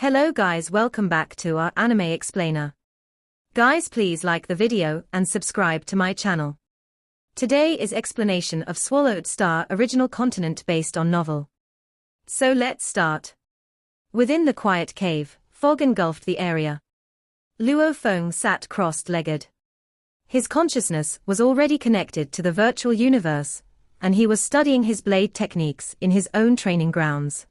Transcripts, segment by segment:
Hello guys, welcome back to our anime explainer. Guys, please like the video and subscribe to my channel. Today is explanation of Swallowed Star original continent based on novel. So let's start. Within the quiet cave, fog engulfed the area. Luo Feng sat crossed-legged. His consciousness was already connected to the virtual universe, and he was studying his blade techniques in his own training grounds.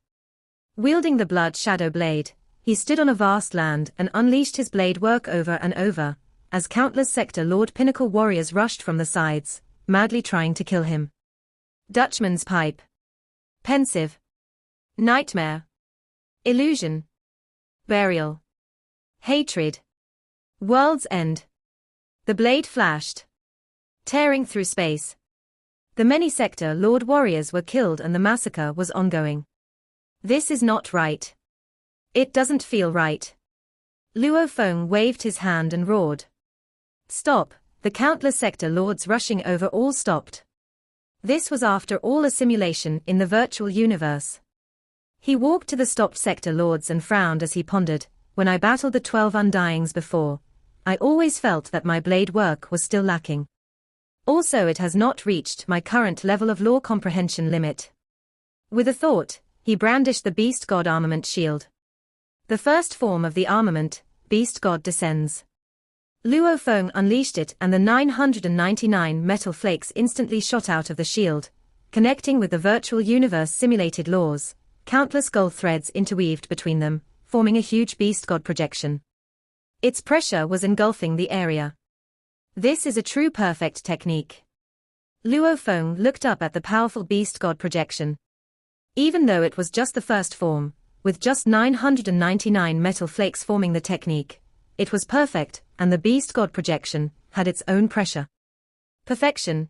Wielding the blood shadow blade, he stood on a vast land and unleashed his blade work over and over, as countless Sector Lord Pinnacle warriors rushed from the sides, madly trying to kill him. Dutchman's pipe. Pensive. Nightmare. Illusion. Burial. Hatred. World's end. The blade flashed, tearing through space. The many Sector Lord warriors were killed and the massacre was ongoing. This is not right. It doesn't feel right. Luo Feng waved his hand and roared. Stop! The countless Sector Lords rushing over all stopped. This was after all a simulation in the virtual universe. He walked to the stopped Sector Lords and frowned as he pondered, when I battled the 12 undyings before, I always felt that my blade work was still lacking. Also, it has not reached my current level of law comprehension limit. With a thought, he brandished the Beast God armament shield. The first form of the armament, Beast God, descends. Luo Feng unleashed it and the 999 metal flakes instantly shot out of the shield, connecting with the virtual universe simulated laws. Countless gold threads interweaved between them, forming a huge Beast God projection. Its pressure was engulfing the area. This is a true perfect technique. Luo Feng looked up at the powerful Beast God projection. Even though it was just the first form, with just 999 metal flakes forming the technique, it was perfect, and the Beast God projection had its own pressure. Perfection.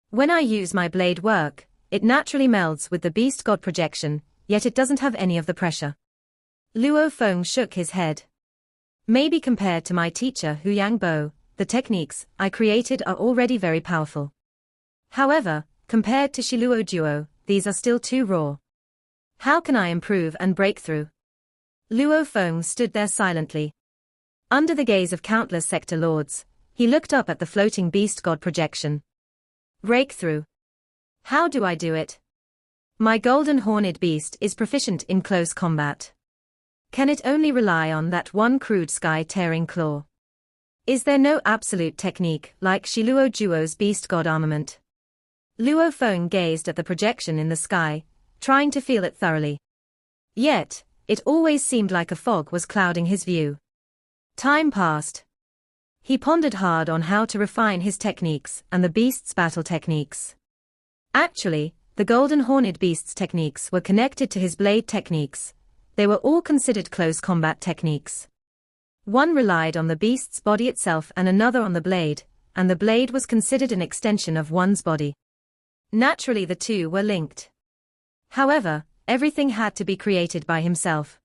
When I use my blade work, it naturally melds with the Beast God projection, yet it doesn't have any of the pressure. Luo Feng shook his head. Maybe compared to my teacher Hu Yang Bo, the techniques I created are already very powerful. However, compared to Shiluo Duo, these are still too raw. How can I improve and break through? Luo Feng stood there silently. Under the gaze of countless Sector Lords, he looked up at the floating Beast God projection. Breakthrough. How do I do it? My golden horned beast is proficient in close combat. Can it only rely on that one crude sky-tearing claw? Is there no absolute technique like Shiluo Duo's Beast God armament? Luo Feng gazed at the projection in the sky, trying to feel it thoroughly. Yet, it always seemed like a fog was clouding his view. Time passed. He pondered hard on how to refine his techniques and the beast's battle techniques. Actually, the golden horned beast's techniques were connected to his blade techniques. They were all considered close combat techniques. One relied on the beast's body itself and another on the blade, and the blade was considered an extension of one's body. Naturally, the two were linked. However, everything had to be created by himself.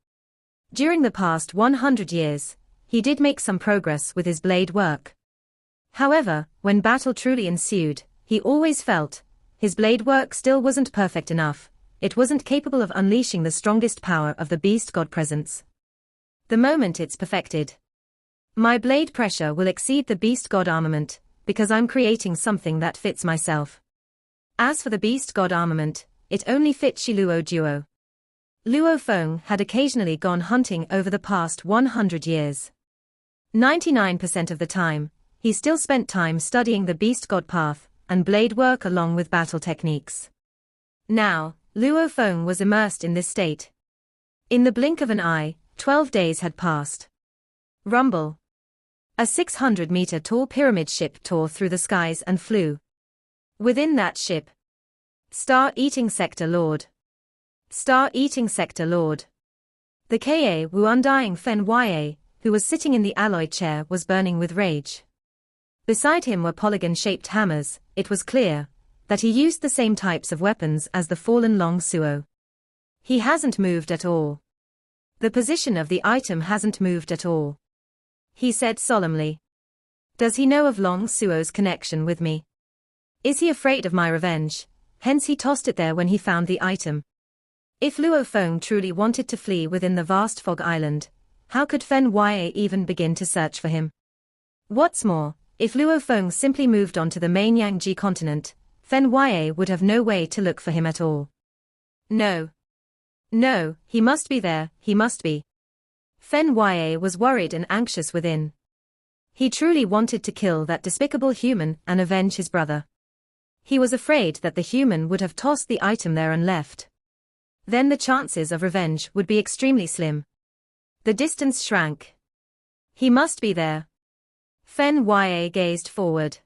During the past 100 years, he did make some progress with his blade work. However, when battle truly ensued, he always felt his blade work still wasn't perfect enough. It wasn't capable of unleashing the strongest power of the Beast God presence. The moment it's perfected, my blade pressure will exceed the Beast God armament, because I'm creating something that fits myself. As for the Beast God armament, it only fit Shiluo Duo. Luo Feng had occasionally gone hunting over the past 100 years. 99% of the time, he still spent time studying the Beast God path and blade work along with battle techniques. Now, Luo Feng was immersed in this state. In the blink of an eye, 12 days had passed. Rumble. A 600-meter tall pyramid ship tore through the skies and flew. Within that ship, Star-eating Sector Lord. Star-eating Sector Lord. The Ka Wu undying Fen Ya, who was sitting in the alloy chair, was burning with rage. Beside him were polygon-shaped hammers. It was clear that he used the same types of weapons as the fallen Long Suo. He hasn't moved at all. The position of the item hasn't moved at all. He said solemnly. Does he know of Long Suo's connection with me? Is he afraid of my revenge? Hence he tossed it there when he found the item. If Luo Feng truly wanted to flee within the vast fog island, how could Fen Ya even begin to search for him? What's more, if Luo Feng simply moved on to the main Yangji continent, Fen Ya would have no way to look for him at all. No. No, he must be there, he must be. Fen Ya was worried and anxious within. He truly wanted to kill that despicable human and avenge his brother. He was afraid that the human would have tossed the item there and left. Then the chances of revenge would be extremely slim. The distance shrank. He must be there. Fen Ya gazed forward.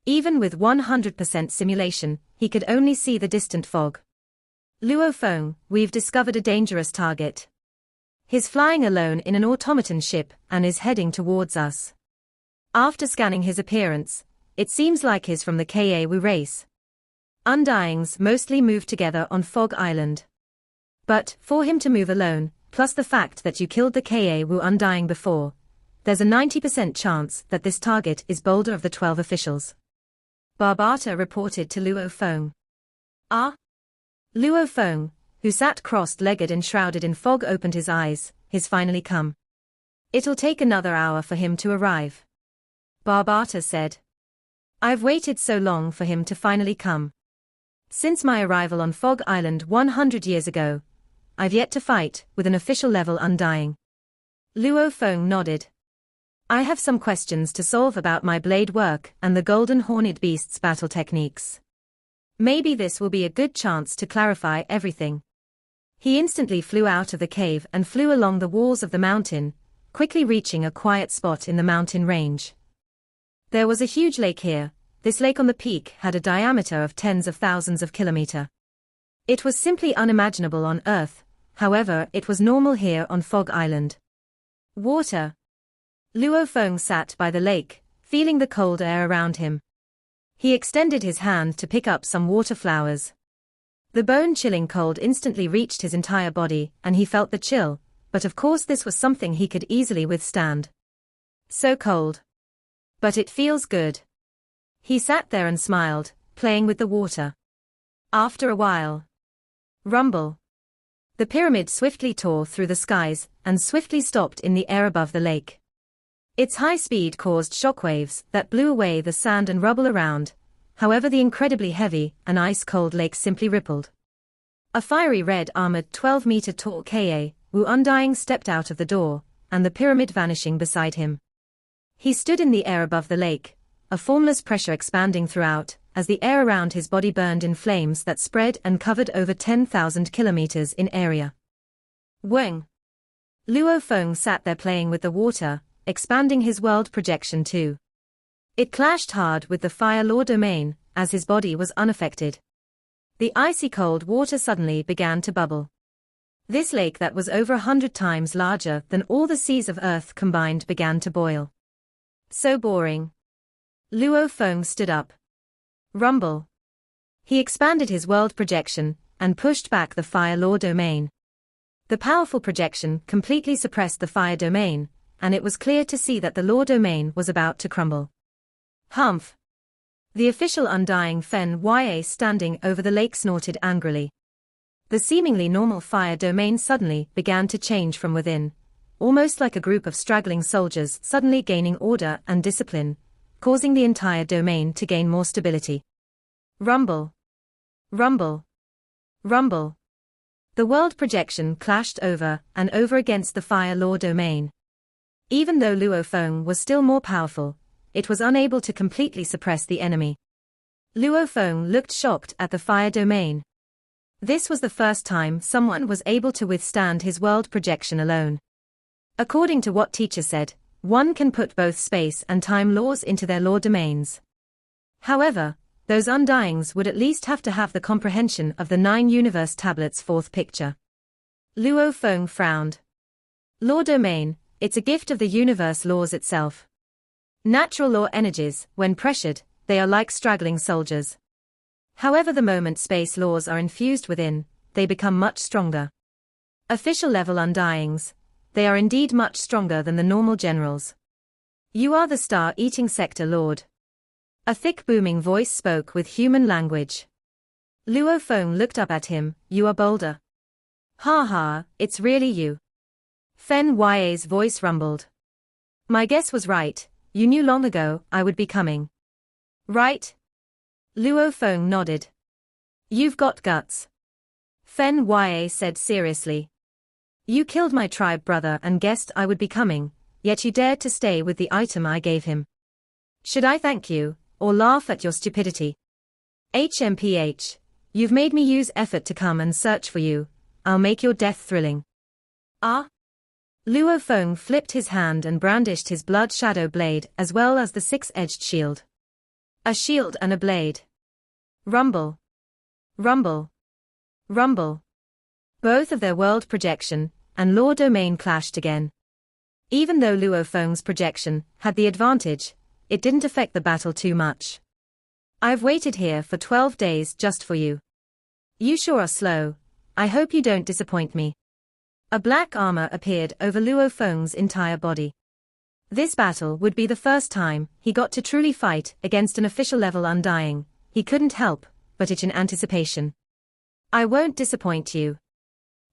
Even with 100% simulation, he could only see the distant fog. Luo Feng, we've discovered a dangerous target. He's flying alone in an automaton ship and is heading towards us. After scanning his appearance, it seems like he's from the Ka-Wu race. Undyings mostly move together on Fog Island. But, for him to move alone, plus the fact that you killed the Ka-Wu Undying before, there's a 90% chance that this target is bolder of the 12 officials. Barbata reported to Luo Feng. Ah? Luo Feng, who sat crossed-legged and shrouded in fog, opened his eyes. He's finally come. It'll take another hour for him to arrive. Barbata said. I've waited so long for him to finally come. Since my arrival on Fog Island 100 years ago, I've yet to fight with an official level Undying. Luo Feng nodded. I have some questions to solve about my blade work and the golden horned beast's battle techniques. Maybe this will be a good chance to clarify everything. He instantly flew out of the cave and flew along the walls of the mountain, quickly reaching a quiet spot in the mountain range. There was a huge lake here. This lake on the peak had a diameter of tens of thousands of kilometers. It was simply unimaginable on Earth, however it was normal here on Fog Island. Water. Luo Feng sat by the lake, feeling the cold air around him. He extended his hand to pick up some water flowers. The bone-chilling cold instantly reached his entire body and he felt the chill, but of course this was something he could easily withstand. So cold. But it feels good. He sat there and smiled, playing with the water. After a while. Rumble. The pyramid swiftly tore through the skies and swiftly stopped in the air above the lake. Its high speed caused shockwaves that blew away the sand and rubble around, however the incredibly heavy and ice-cold lake simply rippled. A fiery red armored 12-meter-tall Ka-Wu Undying stepped out of the door, and the pyramid vanishing beside him. He stood in the air above the lake, a formless pressure expanding throughout, as the air around his body burned in flames that spread and covered over 10,000 kilometers in area. Weng. Luo Feng sat there playing with the water, expanding his world projection too. It clashed hard with the Fire Law domain, as his body was unaffected. The icy cold water suddenly began to bubble. This lake that was over 100 times larger than all the seas of Earth combined began to boil. So boring. Luo Feng stood up. Rumble. He expanded his world projection and pushed back the Fire Law domain. The powerful projection completely suppressed the Fire domain, and it was clear to see that the Law domain was about to crumble. Humph. The official Undying Fen Ya standing over the lake snorted angrily. The seemingly normal fire domain suddenly began to change from within, almost like a group of straggling soldiers suddenly gaining order and discipline, causing the entire domain to gain more stability. Rumble. Rumble. Rumble. The world projection clashed over and over against the Fire Law domain. Even though Luo Feng was still more powerful, it was unable to completely suppress the enemy. Luo Feng looked shocked at the fire domain. This was the first time someone was able to withstand his world projection alone. According to what teacher said, one can put both space and time laws into their law domains. However, those Undyings would at least have to have the comprehension of the 9 universe tablets' 4th picture. Luo Feng frowned. Law domain, it's a gift of the universe laws itself. Natural law energies, when pressured, they are like straggling soldiers. However, the moment space laws are infused within, they become much stronger. Official level Undyings, they are indeed much stronger than the normal generals. You are the star-eating sector lord. A thick booming voice spoke with human language. Luo Feng looked up at him. You are bolder. Ha ha, it's really you. Fen Ya's voice rumbled. My guess was right, you knew long ago I would be coming. Right? Luo Feng nodded. You've got guts. Fen Ya said seriously. You killed my tribe brother and guessed I would be coming, yet you dared to stay with the item I gave him. Should I thank you, or laugh at your stupidity? HMPH, you've made me use effort to come and search for you, I'll make your death thrilling. Ah? Luo Feng flipped his hand and brandished his blood shadow blade as well as the six-edged shield. A shield and a blade. Rumble. Rumble. Rumble. Both of their world projection and law domain clashed again. Even though Luo Feng's projection had the advantage, it didn't affect the battle too much. I've waited here for 12 days just for you. You sure are slow, I hope you don't disappoint me. A black armor appeared over Luo Feng's entire body. This battle would be the first time he got to truly fight against an official level undying. He couldn't help but itch in anticipation. I won't disappoint you.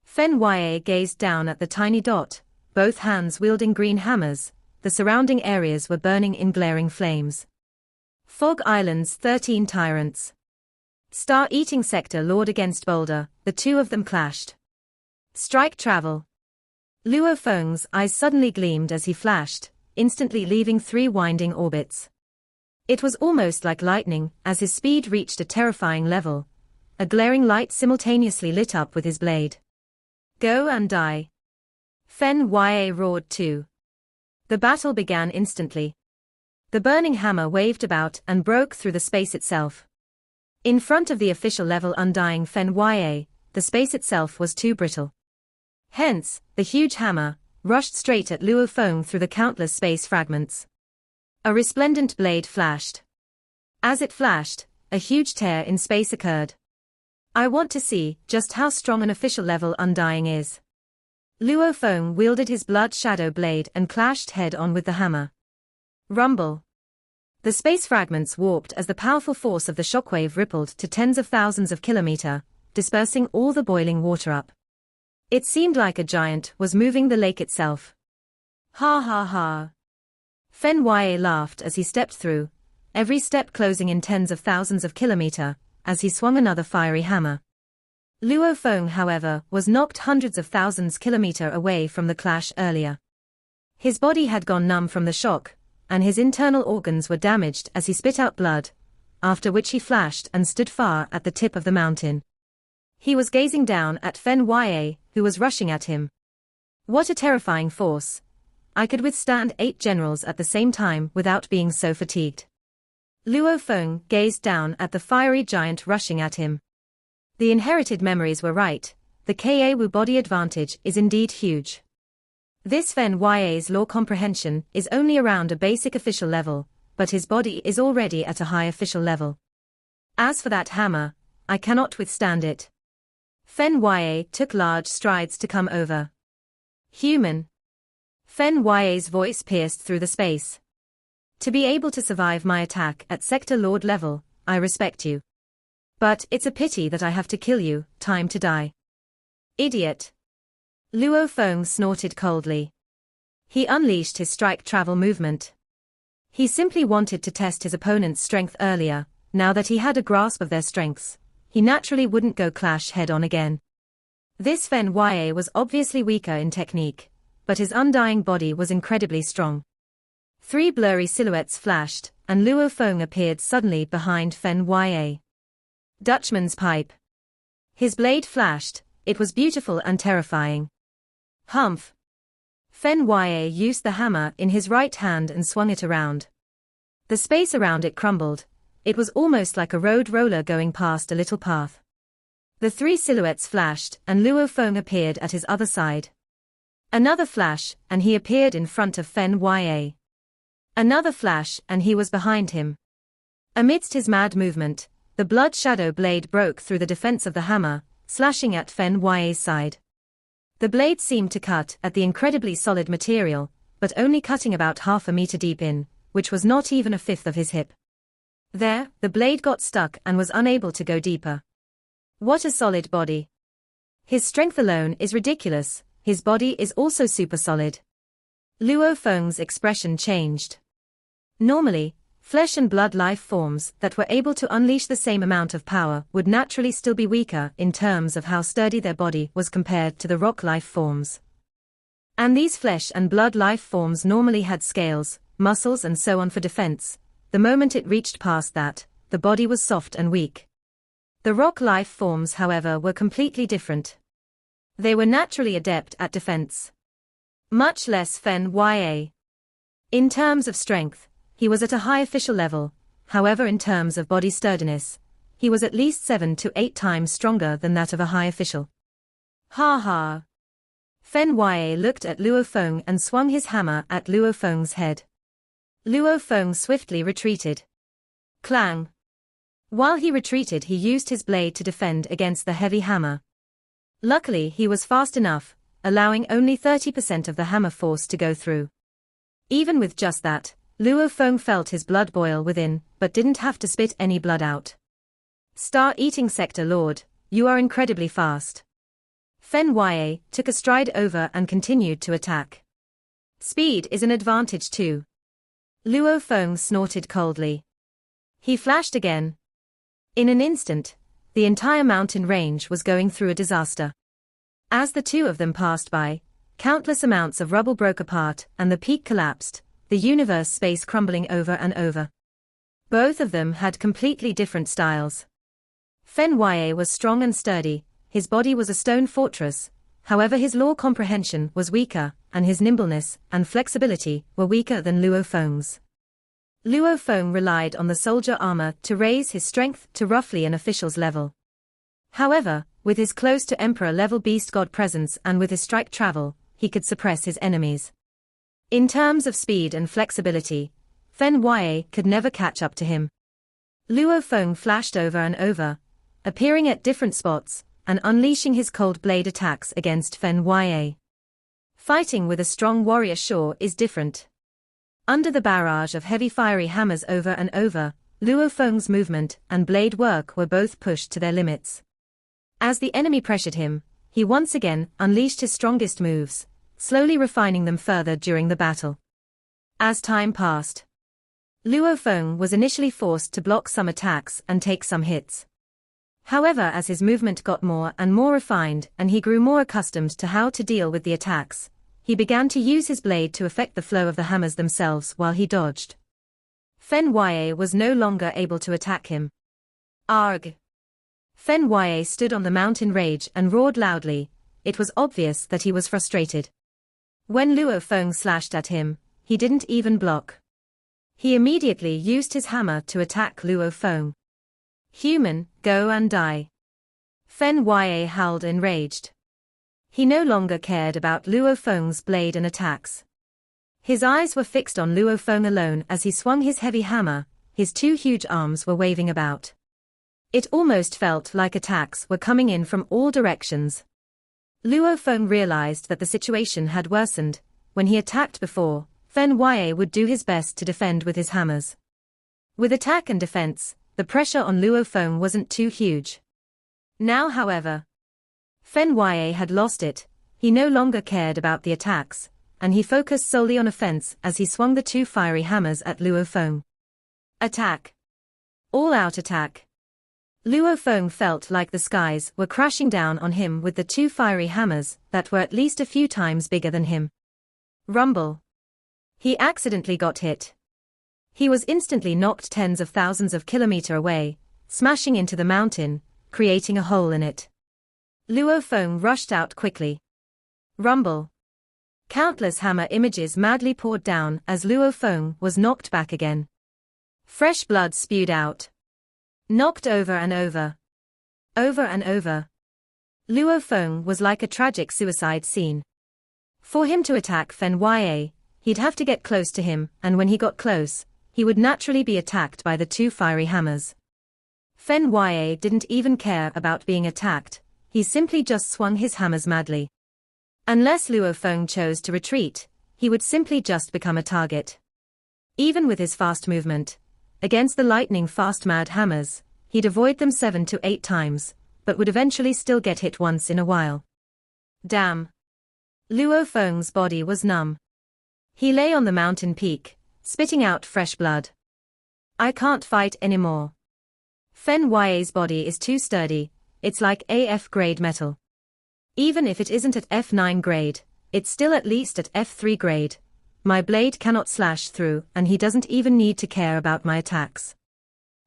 Fen Ya gazed down at the tiny dot, both hands wielding green hammers. The surrounding areas were burning in glaring flames. Fog Island's 13 tyrants. Star-eating sector lord against Boulder, the two of them clashed. Strike travel. Luo Feng's eyes suddenly gleamed as he flashed, instantly leaving 3 winding orbits. It was almost like lightning as his speed reached a terrifying level. A glaring light simultaneously lit up with his blade. Go and die. Fen Ya roared too. The battle began instantly. The burning hammer waved about and broke through the space itself. In front of the official level undying Fen Ya, the space itself was too brittle. Hence, the huge hammer rushed straight at Luo Feng through the countless space fragments. A resplendent blade flashed. As it flashed, a huge tear in space occurred. I want to see just how strong an official level undying is. Luo Feng wielded his blood shadow blade and clashed head-on with the hammer. Rumble. The space fragments warped as the powerful force of the shockwave rippled to tens of thousands of kilometers, dispersing all the boiling water up. It seemed like a giant was moving the lake itself. Ha ha ha. Fen Ya laughed as he stepped through, every step closing in tens of thousands of kilometers, as he swung another fiery hammer. Luo Feng, however, was knocked hundreds of thousands kilometers away from the clash earlier. His body had gone numb from the shock, and his internal organs were damaged as he spit out blood, after which he flashed and stood far at the tip of the mountain. He was gazing down at Fen Ya, who was rushing at him. What a terrifying force. I could withstand 8 generals at the same time without being so fatigued. Luo Feng gazed down at the fiery giant rushing at him. The inherited memories were right, the Ka-Wu body advantage is indeed huge. This Fen Ya's law comprehension is only around a basic official level, but his body is already at a high official level. As for that hammer, I cannot withstand it. Fen Ya took large strides to come over. Human. Fen Ya's voice pierced through the space. To be able to survive my attack at Sector Lord level, I respect you. But it's a pity that I have to kill you, time to die. Idiot. Luo Feng snorted coldly. He unleashed his strike travel movement. He simply wanted to test his opponent's strength earlier. Now that he had a grasp of their strengths, he naturally wouldn't go clash head-on again. This Fen Ya was obviously weaker in technique, but his undying body was incredibly strong. 3 blurry silhouettes flashed, and Luo Feng appeared suddenly behind Fen Ya. Dutchman's pipe. His blade flashed, it was beautiful and terrifying. Humph. Fen Ya used the hammer in his right hand and swung it around. The space around it crumbled. It was almost like a road roller going past a little path. The 3 silhouettes flashed, and Luo Feng appeared at his other side. Another flash, and he appeared in front of Fen Ya. Another flash, and he was behind him. Amidst his mad movement, the blood shadow blade broke through the defense of the hammer, slashing at Fen Ya's side. The blade seemed to cut at the incredibly solid material, but only cutting about half a meter deep in, which was not even a fifth of his hip. There, the blade got stuck and was unable to go deeper. What a solid body. His strength alone is ridiculous, his body is also super solid. Luo Feng's expression changed. Normally, flesh and blood life forms that were able to unleash the same amount of power would naturally still be weaker in terms of how sturdy their body was compared to the rock life forms. And these flesh and blood life forms normally had scales, muscles and so on for defense. The moment it reached past that, the body was soft and weak. The rock life forms, however, were completely different. They were naturally adept at defense. Much less Fen Ya. In terms of strength, he was at a high official level, however in terms of body sturdiness, he was at least 7 to 8 times stronger than that of a high official. Ha ha. Fen Ya looked at Luo Feng and swung his hammer at Luo Feng's head. Luo Feng swiftly retreated. Clang. While he retreated, he used his blade to defend against the heavy hammer. Luckily, he was fast enough, allowing only 30% of the hammer force to go through. Even with just that, Luo Feng felt his blood boil within, but didn't have to spit any blood out. Star-eating sector lord, you are incredibly fast. Fen Ya took a stride over and continued to attack. Speed is an advantage too. Luo Feng snorted coldly. He flashed again. In an instant, the entire mountain range was going through a disaster. As the two of them passed by, countless amounts of rubble broke apart and the peak collapsed, the universe space crumbling over and over. Both of them had completely different styles. Fen Ya was strong and sturdy, his body was a stone fortress, however his law comprehension was weaker, and his nimbleness and flexibility were weaker than Luo Feng's. Luo Feng relied on the soldier armor to raise his strength to roughly an official's level. However, with his close to emperor-level beast god presence and with his strike travel, he could suppress his enemies. In terms of speed and flexibility, Fen Ya could never catch up to him. Luo Feng flashed over and over, appearing at different spots, and unleashing his cold blade attacks against Fen Ya. Fighting with a strong warrior sure is different. Under the barrage of heavy fiery hammers over and over, Luo Feng's movement and blade work were both pushed to their limits. As the enemy pressured him, he once again unleashed his strongest moves, slowly refining them further during the battle. As time passed, Luo Feng was initially forced to block some attacks and take some hits. However, as his movement got more and more refined and he grew more accustomed to how to deal with the attacks, he began to use his blade to affect the flow of the hammers themselves while he dodged. Fen Ya was no longer able to attack him. Arg! Fen Ya stood on the mountain ridge and roared loudly. It was obvious that he was frustrated. When Luo Feng slashed at him, he didn't even block. He immediately used his hammer to attack Luo Feng. Human, go and die. Fen Ya howled enraged. He no longer cared about Luo Feng's blade and attacks. His eyes were fixed on Luo Feng alone as he swung his heavy hammer, his two huge arms were waving about. It almost felt like attacks were coming in from all directions. Luo Feng realized that the situation had worsened. When he attacked before, Fen Ya would do his best to defend with his hammers. With attack and defense, the pressure on Luo Feng wasn't too huge. Now, however, Fen Ya had lost it. He no longer cared about the attacks, and he focused solely on offense as he swung the two fiery hammers at Luo Feng. Attack! All-out attack! Luo Feng felt like the skies were crashing down on him with the two fiery hammers that were at least a few times bigger than him. Rumble! He accidentally got hit. He was instantly knocked tens of thousands of kilometers away, smashing into the mountain, creating a hole in it. Luo Feng rushed out quickly. Rumble! Countless hammer images madly poured down as Luo Feng was knocked back again. Fresh blood spewed out. Knocked over and over. Over and over. Luo Feng was like a tragic suicide scene. For him to attack Fen Ya, he'd have to get close to him, and when he got close, he would naturally be attacked by the two fiery hammers. Fen Ya didn't even care about being attacked, he simply just swung his hammers madly. Unless Luo Feng chose to retreat, he would simply just become a target. Even with his fast movement, against the lightning-fast mad hammers, he'd avoid them 7 to 8 times, but would eventually still get hit once in a while. Damn. Luo Feng's body was numb. He lay on the mountain peak, spitting out fresh blood. I can't fight anymore. Fen Ya's body is too sturdy, it's like AF grade metal. Even if it isn't at F9 grade, it's still at least at F3 grade. My blade cannot slash through, and he doesn't even need to care about my attacks.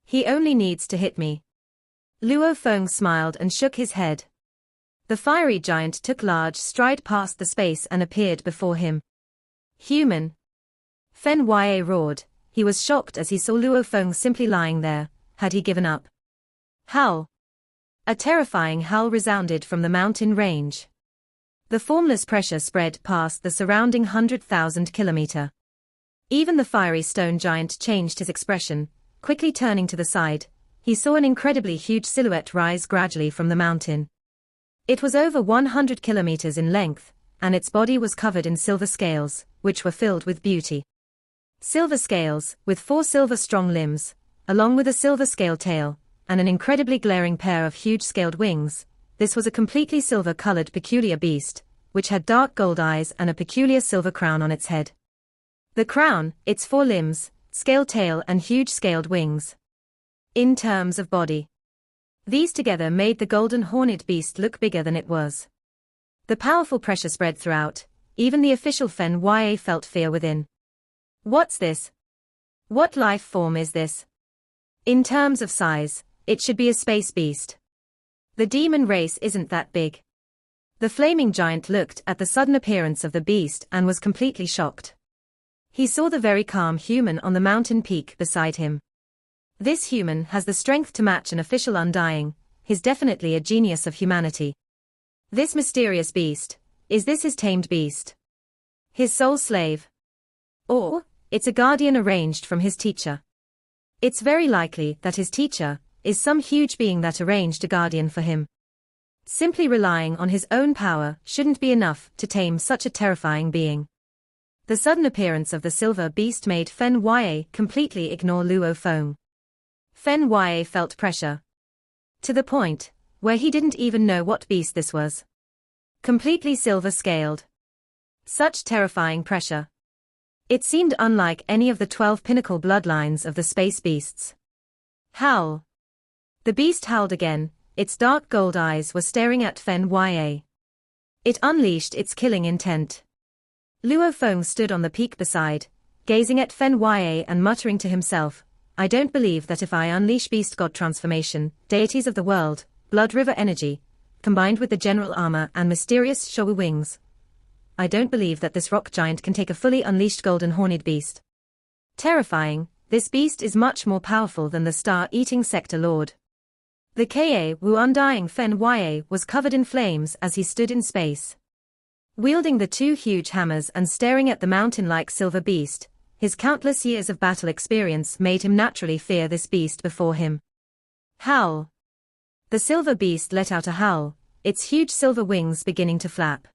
He only needs to hit me. Luo Feng smiled and shook his head. The fiery giant took large stride past the space and appeared before him. Human. Fen Ya roared. He was shocked as he saw Luo Feng simply lying there. Had he given up? Howl. A terrifying howl resounded from the mountain range. The formless pressure spread past the surrounding 100,000 kilometer. Even the fiery stone giant changed his expression, quickly turning to the side. He saw an incredibly huge silhouette rise gradually from the mountain. It was over 100 kilometers in length, and its body was covered in silver scales, which were filled with beauty. Silver scales, with 4 silver-strong limbs, along with a silver scale tail, and an incredibly glaring pair of huge scaled wings. This was a completely silver-colored peculiar beast, which had dark gold eyes and a peculiar silver crown on its head. The crown, its 4 limbs, scaled tail and huge scaled wings. In terms of body, these together made the golden horned beast look bigger than it was. The powerful pressure spread throughout, even the official Fen Ya felt fear within. What's this? What life form is this? In terms of size, it should be a space beast. The demon race isn't that big. The flaming giant looked at the sudden appearance of the beast and was completely shocked. He saw the very calm human on the mountain peak beside him. This human has the strength to match an official undying. He's definitely a genius of humanity. This mysterious beast, is this his tamed beast? His sole slave? Or, it's a guardian arranged from his teacher. It's very likely that his teacher is some huge being that arranged a guardian for him. Simply relying on his own power shouldn't be enough to tame such a terrifying being. The sudden appearance of the silver beast made Fen Ya completely ignore Luo Feng. Fen Ya felt pressure. To the point where he didn't even know what beast this was. Completely silver-scaled. Such terrifying pressure. It seemed unlike any of the 12 pinnacle bloodlines of the space beasts. Howl. The beast howled again, its dark gold eyes were staring at Fen Ya. It unleashed its killing intent. Luo Feng stood on the peak beside, gazing at Fen Ya and muttering to himself, I don't believe that if I unleash beast god transformation, deities of the world, blood river energy, combined with the general armor and mysterious showy wings, I don't believe that this rock giant can take a fully unleashed golden horned beast. Terrifying, this beast is much more powerful than the star-eating sector lord. The Ka Wu undying Fen Ya was covered in flames as he stood in space. Wielding the 2 huge hammers and staring at the mountain-like silver beast, his countless years of battle experience made him naturally fear this beast before him. Howl. The silver beast let out a howl, its huge silver wings beginning to flap.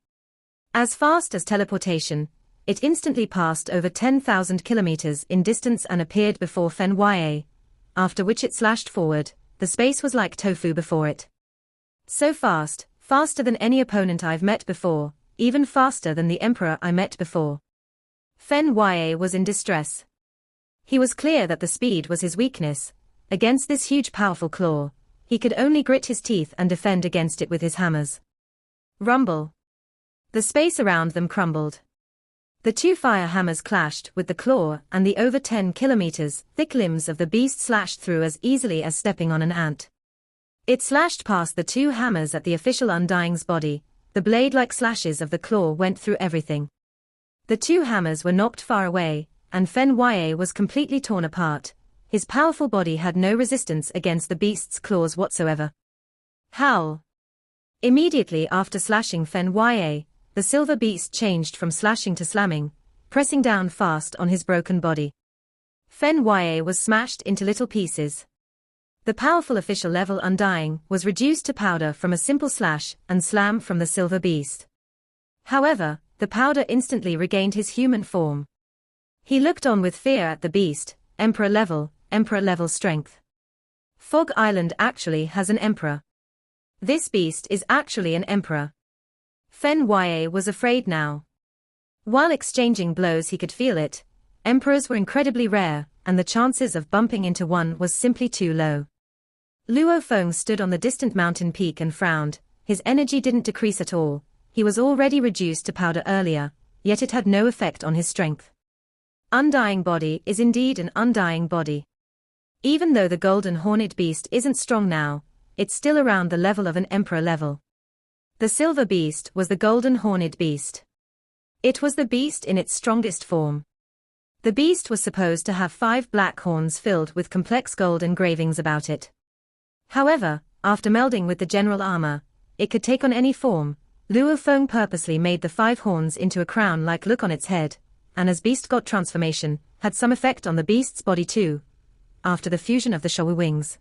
As fast as teleportation, it instantly passed over 10,000 kilometers in distance and appeared before Fen Ya, after which it slashed forward. The space was like tofu before it. So fast, faster than any opponent I've met before, even faster than the emperor I met before. Fen Ya was in distress. He was clear that the speed was his weakness. Against this huge powerful claw, he could only grit his teeth and defend against it with his hammers. Rumble. The space around them crumbled. The 2 fire hammers clashed with the claw, and the over 10 kilometers thick limbs of the beast slashed through as easily as stepping on an ant. It slashed past the 2 hammers at the official undying's body. The blade-like slashes of the claw went through everything. The 2 hammers were knocked far away, and Fen Ya was completely torn apart. His powerful body had no resistance against the beast's claws whatsoever. Howl. Immediately after slashing Fen Ya, the silver beast changed from slashing to slamming, pressing down fast on his broken body. Fen Ya was smashed into little pieces. The powerful official level undying was reduced to powder from a simple slash and slam from the silver beast. However, the powder instantly regained his human form. He looked on with fear at the beast. Emperor level strength. Fog Island actually has an emperor. This beast is actually an emperor. Fen Ya was afraid now. While exchanging blows he could feel it. Emperors were incredibly rare, and the chances of bumping into one was simply too low. Luo Feng stood on the distant mountain peak and frowned. His energy didn't decrease at all. He was already reduced to powder earlier, yet it had no effect on his strength. Undying body is indeed an undying body. Even though the golden horned beast isn't strong now, it's still around the level of an emperor level. The silver beast was the golden horned beast. It was the beast in its strongest form. The beast was supposed to have 5 black horns filled with complex gold engravings about it. However, after melding with the general armor, it could take on any form. Luo Feng purposely made the 5 horns into a crown-like look on its head, and as beast god transformation, had some effect on the beast's body too, after the fusion of the Showu wings.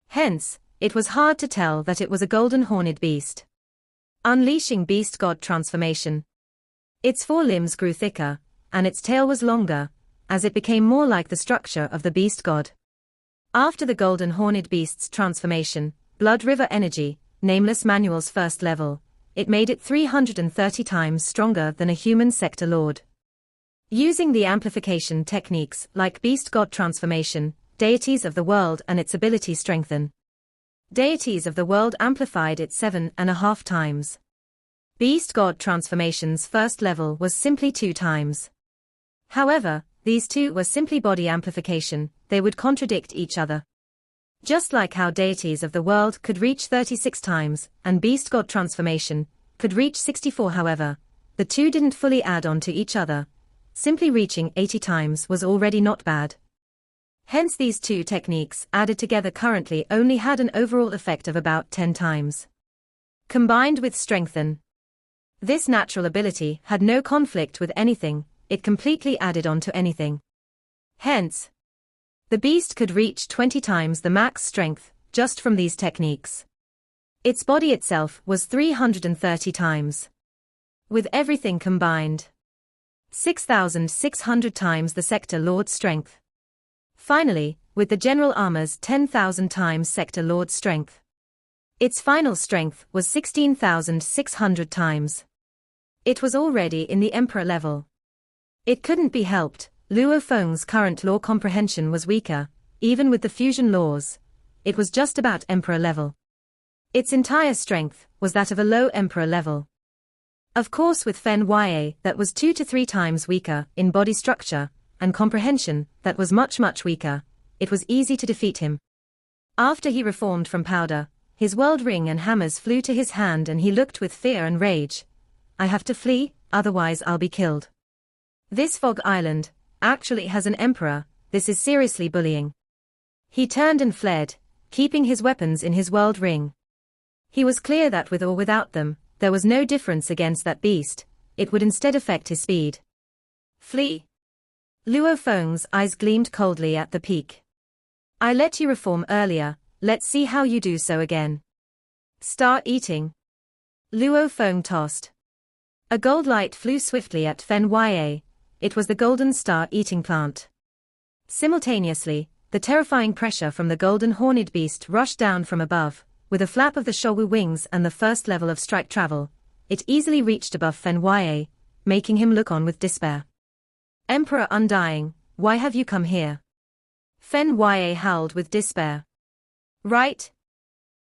Hence, it was hard to tell that it was a golden horned beast. Unleashing beast god transformation. Its 4 limbs grew thicker, and its tail was longer, as it became more like the structure of the beast god. After the golden horned beast's transformation, Blood River Energy, Nameless Manual's first level, it made it 330 times stronger than a human sector lord. Using the amplification techniques like beast god transformation, deities of the world and its ability strengthen. Deities of the world amplified it 7.5 times. Beast god transformation's first level was simply 2 times. However, these two were simply body amplification, they would contradict each other. Just like how deities of the world could reach 36 times, and beast god transformation could reach 64. However, the two didn't fully add on to each other. Simply reaching 80 times was already not bad. Hence these two techniques added together currently only had an overall effect of about 10 times. Combined with strengthen. This natural ability had no conflict with anything, it completely added on to anything. Hence, the beast could reach 20 times the max strength, just from these techniques. Its body itself was 330 times. With everything combined, 6,600 times the sector lord's strength. Finally, with the general armor's 10,000 times sector lord's strength. Its final strength was 16,600 times. It was already in the emperor level. It couldn't be helped, Luo Feng's current law comprehension was weaker, even with the fusion laws. It was just about emperor level. Its entire strength was that of a low emperor level. Of course with Fen Ya that was 2 to 3 times weaker in body structure, and comprehension that was much weaker, it was easy to defeat him. After he reformed from powder, his world ring and hammers flew to his hand and he looked with fear and rage. I have to flee, otherwise I'll be killed. This Fog Island actually has an emperor, this is seriously bullying. He turned and fled, keeping his weapons in his world ring. He was clear that with or without them, there was no difference against that beast, it would instead affect his speed. Flee. Luo Feng's eyes gleamed coldly at the peak. I let you reform earlier, let's see how you do so again. Start eating. Luo Feng tossed. A gold light flew swiftly at Fen Ya. It was the golden star eating plant. Simultaneously, the terrifying pressure from the golden horned beast rushed down from above. With a flap of the Showu wings and the first level of strike travel, it easily reached above Fen Ya, making him look on with despair. Emperor Undying, why have you come here? Fen Ya howled with despair. Right?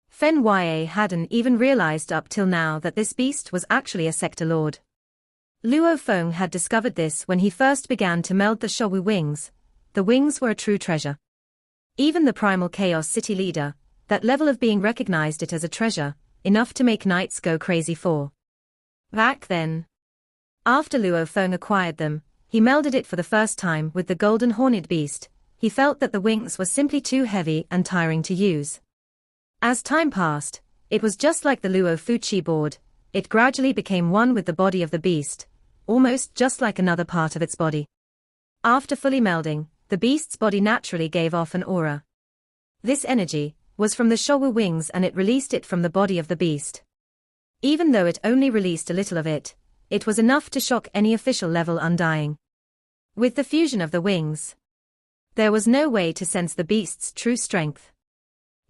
Fen Ya hadn't even realized up till now that this beast was actually a sector lord. Luo Feng had discovered this when he first began to meld the Showu wings. The wings were a true treasure. Even the primal chaos city leader, that level of being recognized it as a treasure, enough to make knights go crazy for. Back then, after Luo Feng acquired them, he melded it for the first time with the golden horned beast. He felt that the wings were simply too heavy and tiring to use. As time passed, it was just like the Luo Fuchi board, it gradually became one with the body of the beast, almost just like another part of its body. After fully melding, the beast's body naturally gave off an aura. This energy was from the Showu wings and it released it from the body of the beast. Even though it only released a little of it, it was enough to shock any official level undying. With the fusion of the wings, there was no way to sense the beast's true strength.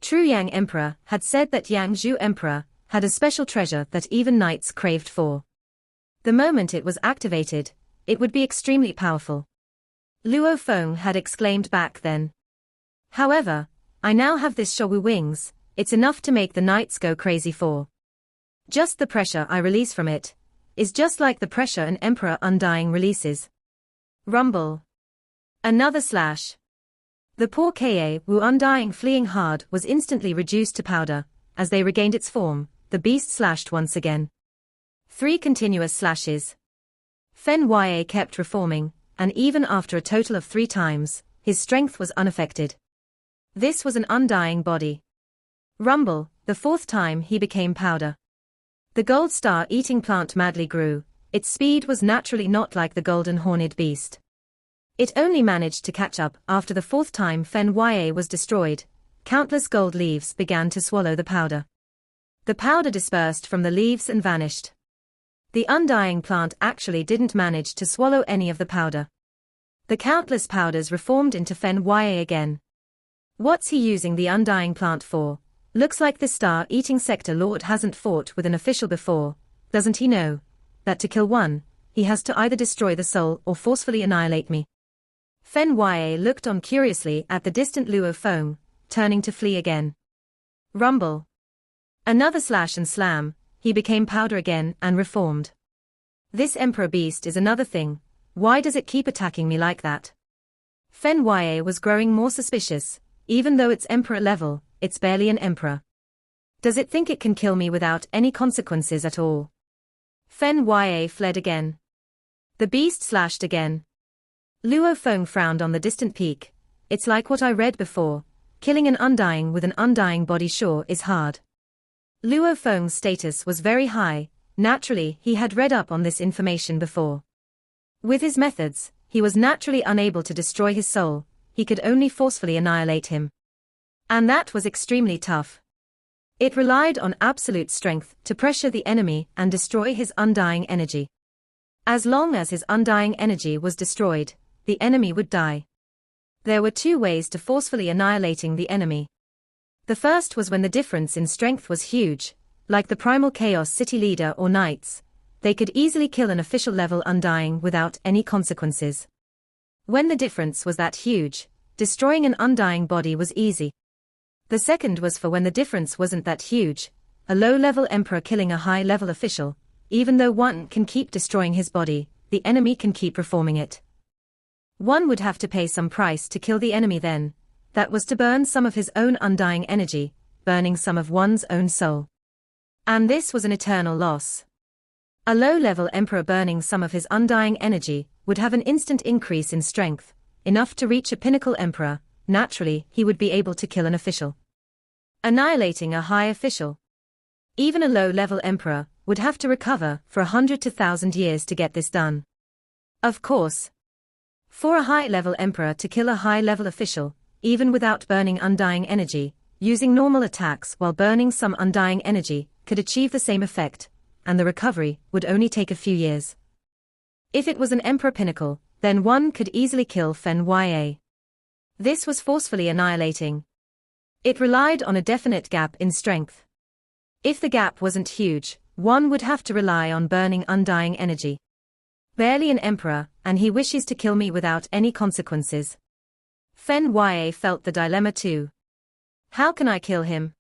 True Yang Emperor had said that Yang Zhu Emperor had a special treasure that even knights craved for. The moment it was activated, it would be extremely powerful. Luo Feng had exclaimed back then. However, I now have this Showu wings, it's enough to make the knights go crazy for. Just the pressure I release from it is just like the pressure an Emperor Undying releases. Rumble. Another slash. The poor Wu Undying fleeing hard was instantly reduced to powder. As they regained its form, the beast slashed once again. 3 continuous slashes. Fen Ya kept reforming, and even after a total of 3 times, his strength was unaffected. This was an undying body. Rumble, the 4th time he became powder. The gold star-eating plant madly grew. Its speed was naturally not like the golden horned beast. It only managed to catch up after the 4th time Fen Ya was destroyed. Countless gold leaves began to swallow the powder. The powder dispersed from the leaves and vanished. The undying plant actually didn't manage to swallow any of the powder. The countless powders reformed into Fen Ya again. What's he using the undying plant for? Looks like this star-eating sector lord hasn't fought with an official before. Doesn't he know that to kill one, he has to either destroy the soul or forcefully annihilate me? Fen Ya looked on curiously at the distant Luo Feng, turning to flee again. Rumble. Another slash and slam, he became powder again and reformed. This Emperor Beast is another thing. Why does it keep attacking me like that? Fen Ya was growing more suspicious. Even though it's Emperor level, it's barely an Emperor. Does it think it can kill me without any consequences at all? Fen Ya fled again. The beast slashed again. Luo Feng frowned on the distant peak. It's like what I read before. Killing an undying with an undying body sure is hard. Luo Feng's status was very high. Naturally, he had read up on this information before. With his methods, he was naturally unable to destroy his soul. He could only forcefully annihilate him. And that was extremely tough. It relied on absolute strength to pressure the enemy and destroy his undying energy. As long as his undying energy was destroyed, the enemy would die. There were 2 ways to forcefully annihilating the enemy. The first was when the difference in strength was huge, like the Primal Chaos City Leader or Knights. They could easily kill an official level undying without any consequences. When the difference was that huge, destroying an undying body was easy. The second was for when the difference wasn't that huge, a low-level emperor killing a high-level official. Even though one can keep destroying his body, the enemy can keep reforming it. One would have to pay some price to kill the enemy then. That was to burn some of his own undying energy, burning some of one's own soul. And this was an eternal loss. A low-level emperor burning some of his undying energy would have an instant increase in strength, enough to reach a pinnacle emperor. Naturally, he would be able to kill an official. Annihilating a high official. Even a low-level emperor would have to recover for 100 to 1,000 years to get this done. Of course. For a high-level emperor to kill a high-level official, even without burning undying energy, using normal attacks while burning some undying energy, could achieve the same effect, and the recovery would only take a few years. If it was an emperor pinnacle, then one could easily kill Fen Ya. This was forcefully annihilating. It relied on a definite gap in strength. If the gap wasn't huge, one would have to rely on burning undying energy. Barely an emperor, and he wishes to kill me without any consequences. Fen Ya felt the dilemma too. How can I kill him?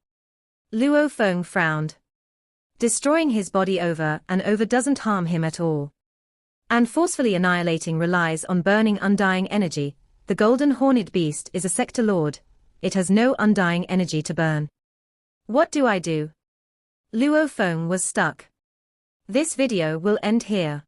Luo Feng frowned. Destroying his body over and over doesn't harm him at all. And forcefully annihilating relies on burning undying energy. The golden horned beast is a sector lord. It has no undying energy to burn. What do I do? Luo Feng was stuck. This video will end here.